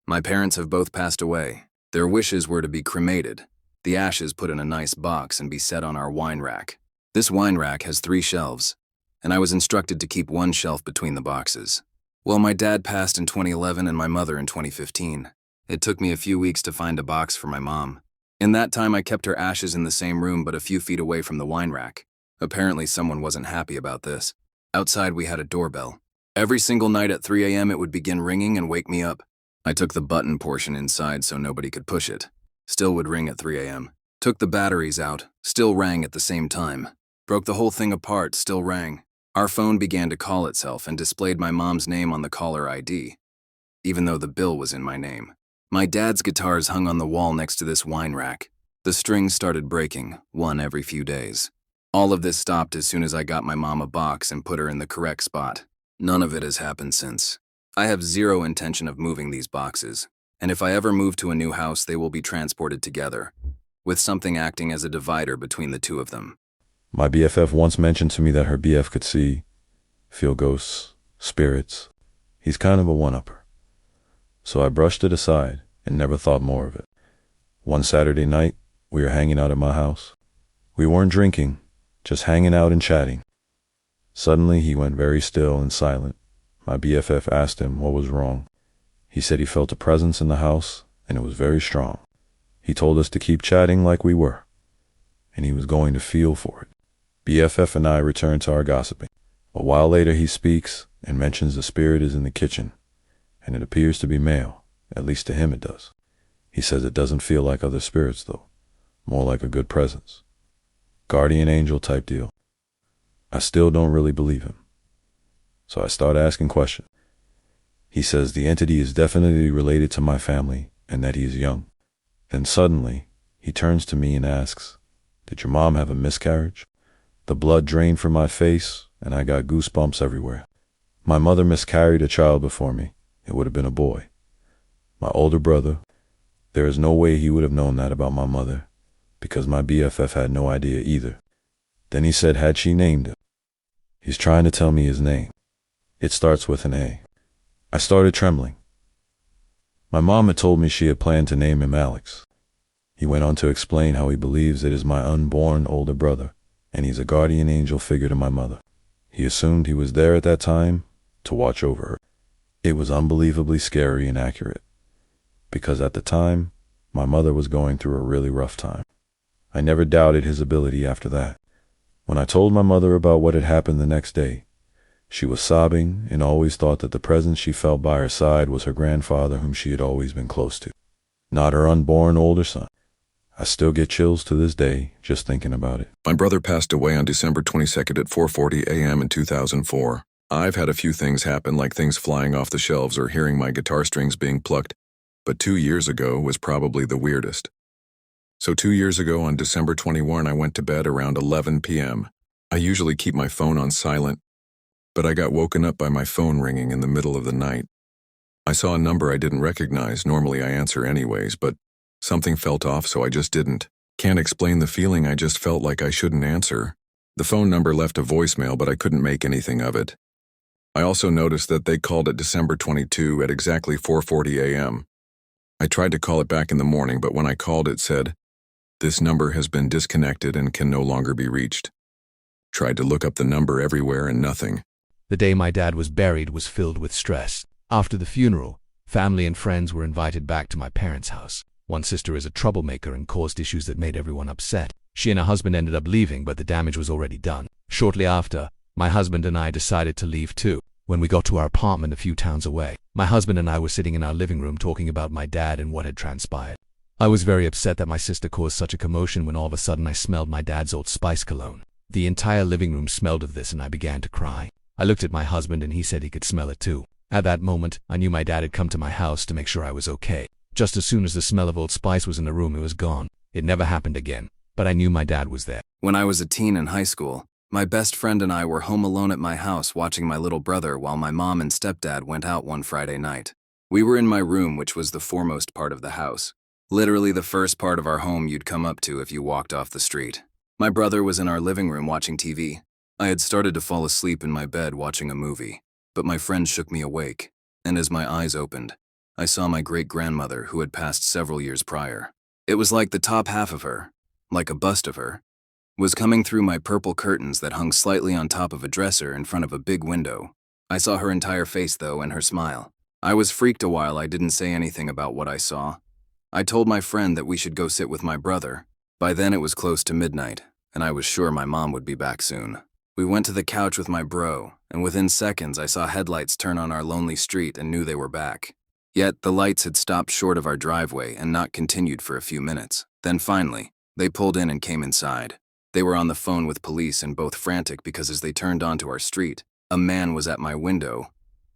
My parents have both passed away. Their wishes were to be cremated, the ashes put in a nice box and be set on our wine rack. This wine rack has 3 shelves, and I was instructed to keep one shelf between the boxes. Well, my dad passed in 2011 and my mother in 2015. It took me a few weeks to find a box for my mom. In that time, I kept her ashes in the same room but a few feet away from the wine rack. Apparently, someone wasn't happy about this. Outside, we had a doorbell. Every single night at 3 a.m., it would begin ringing and wake me up. I took the button portion inside so nobody could push it. Still would ring at 3 a.m. Took the batteries out, still rang at the same time. Broke the whole thing apart, still rang. Our phone began to call itself and displayed my mom's name on the caller ID, even though the bill was in my name. My dad's guitars hung on the wall next to this wine rack. The strings started breaking, one every few days. All of this stopped as soon as I got my mom a box and put her in the correct spot. None of it has happened since. I have zero intention of moving these boxes, and if I ever move to a new house, they will be transported together, with something acting as a divider between the two of them. My BFF once mentioned to me that her BF could see, feel ghosts, spirits. He's kind of a one-upper. So I brushed it aside and never thought more of it. One Saturday night, we were hanging out at my house. We weren't drinking, just hanging out and chatting. Suddenly, he went very still and silent. My BFF asked him what was wrong. He said he felt a presence in the house, and it was very strong. He told us to keep chatting like we were, and he was going to feel for it. BFF and I returned to our gossiping. A while later, he speaks and mentions the spirit is in the kitchen, and it appears to be male, at least to him it does. He says it doesn't feel like other spirits, though, more like a good presence. Guardian angel type deal. I still don't really believe him. So I start asking questions. He says the entity is definitely related to my family and that he is young. Then suddenly, he turns to me and asks, "Did your mom have a miscarriage?" The blood drained from my face and I got goosebumps everywhere. My mother miscarried a child before me. It would have been a boy. My older brother, there is no way he would have known that about my mother, because my BFF had no idea either. Then he said, had she named him? He's trying to tell me his name. It starts with an A. I started trembling. My mom had told me she had planned to name him Alex. He went on to explain how he believes it is my unborn older brother, and he's a guardian angel figure to my mother. He assumed he was there at that time to watch over her. It was unbelievably scary and accurate, because at the time, my mother was going through a really rough time. I never doubted his ability after that. When I told my mother about what had happened the next day, she was sobbing and always thought that the presence she felt by her side was her grandfather, whom she had always been close to, not her unborn older son. I still get chills to this day just thinking about it. My brother passed away on December 22nd at 4:40 a.m. in 2004. I've had a few things happen, like things flying off the shelves or hearing my guitar strings being plucked, but 2 years ago was probably the weirdest. So 2 years ago on December 21, I went to bed around 11 p.m. I usually keep my phone on silent, but I got woken up by my phone ringing in the middle of the night. I saw a number I didn't recognize. Normally I answer anyways, but something felt off, so I just didn't. Can't explain the feeling, I just felt like I shouldn't answer. The phone number left a voicemail, but I couldn't make anything of it. I also noticed that they called at December 22 at exactly 4:40 a.m. I tried to call it back in the morning, but when I called it said, "This number has been disconnected and can no longer be reached." Tried to look up the number everywhere and nothing. The day my dad was buried was filled with stress. After the funeral, family and friends were invited back to my parents' house. One sister is a troublemaker and caused issues that made everyone upset. She and her husband ended up leaving, but the damage was already done. Shortly after, my husband and I decided to leave too. When we got to our apartment a few towns away, my husband and I were sitting in our living room talking about my dad and what had transpired. I was very upset that my sister caused such a commotion when all of a sudden I smelled my dad's Old Spice cologne. The entire living room smelled of this and I began to cry. I looked at my husband and he said he could smell it too. At that moment, I knew my dad had come to my house to make sure I was okay. Just as soon as the smell of Old Spice was in the room, it was gone. It never happened again, but I knew my dad was there. When I was a teen in high school, my best friend and I were home alone at my house watching my little brother while my mom and stepdad went out one Friday night. We were in my room, which was the foremost part of the house. Literally the first part of our home you'd come up to if you walked off the street. My brother was in our living room watching TV. I had started to fall asleep in my bed watching a movie, but my friend shook me awake, and as my eyes opened, I saw my great-grandmother who had passed several years prior. It was like the top half of her, like a bust of her, was coming through my purple curtains that hung slightly on top of a dresser in front of a big window. I saw her entire face, though, and her smile. I was freaked a while. I didn't say anything about what I saw. I told my friend that we should go sit with my brother. By then it was close to midnight, and I was sure my mom would be back soon. We went to the couch with my bro, and within seconds I saw headlights turn on our lonely street and knew they were back. Yet the lights had stopped short of our driveway and not continued for a few minutes. Then finally, they pulled in and came inside. They were on the phone with police and both frantic because as they turned onto our street, a man was at my window.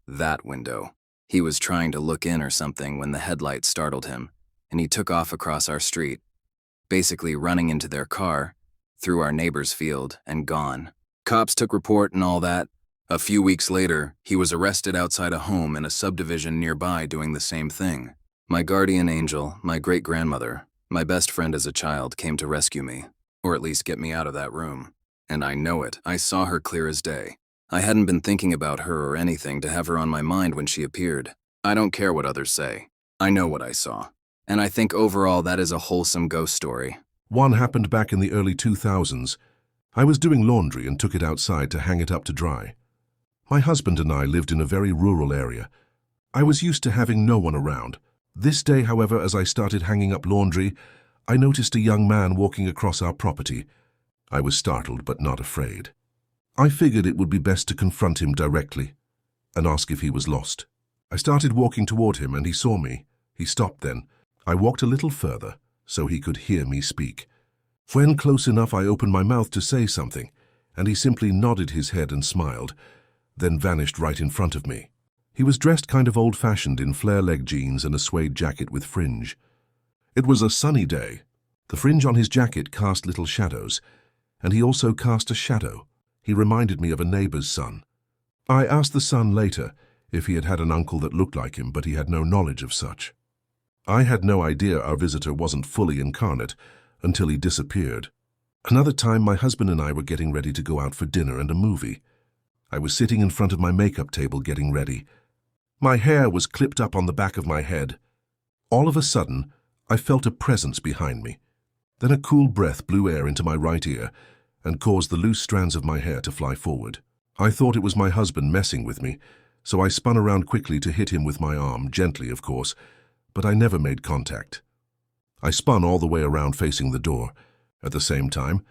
That window. He was trying to look in or something when the headlights startled him, and he took off across our street, basically running into their car, through our neighbor's field, and gone. Cops took report and all that. A few weeks later, he was arrested outside a home in a subdivision nearby doing the same thing. My guardian angel, my great-grandmother, my best friend as a child, came to rescue me, or at least get me out of that room. And I know it. I saw her clear as day. I hadn't been thinking about her or anything to have her on my mind when she appeared. I don't care what others say. I know what I saw. And I think overall that is a wholesome ghost story. One happened back in the early 2000s. I was doing laundry and took it outside to hang it up to dry. My husband and I lived in a very rural area. I was used to having no one around. This day, however, as I started hanging up laundry, I noticed a young man walking across our property. I was startled but not afraid. I figured it would be best to confront him directly and ask if he was lost. I started walking toward him and he saw me. He stopped then. I walked a little further so he could hear me speak. When close enough, I opened my mouth to say something, and he simply nodded his head and smiled, then vanished right in front of me. He was dressed kind of old-fashioned in flare-leg jeans and a suede jacket with fringe. It was a sunny day. The fringe on his jacket cast little shadows, and he also cast a shadow. He reminded me of a neighbor's son. I asked the son later if he had had an uncle that looked like him, but he had no knowledge of such. I had no idea our visitor wasn't fully incarnate until he disappeared. Another time, my husband and I were getting ready to go out for dinner and a movie. I was sitting in front of my makeup table getting ready. My hair was clipped up on the back of my head. All of a sudden, I felt a presence behind me. Then a cool breath blew air into my right ear and caused the loose strands of my hair to fly forward. I thought it was my husband messing with me, so I spun around quickly to hit him with my arm, gently of course, but I never made contact. I spun all the way around facing the door. At the same time,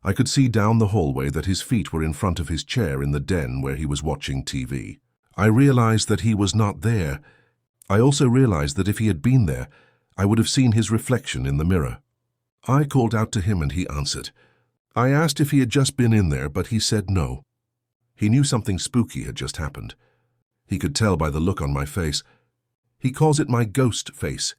I could see down the hallway that his feet were in front of his chair in the den where he was watching TV. I realized that he was not there. I also realized that if he had been there, I would have seen his reflection in the mirror. I called out to him and he answered. I asked if he had just been in there, but he said no. He knew something spooky had just happened. He could tell by the look on my face. He calls it my ghost face.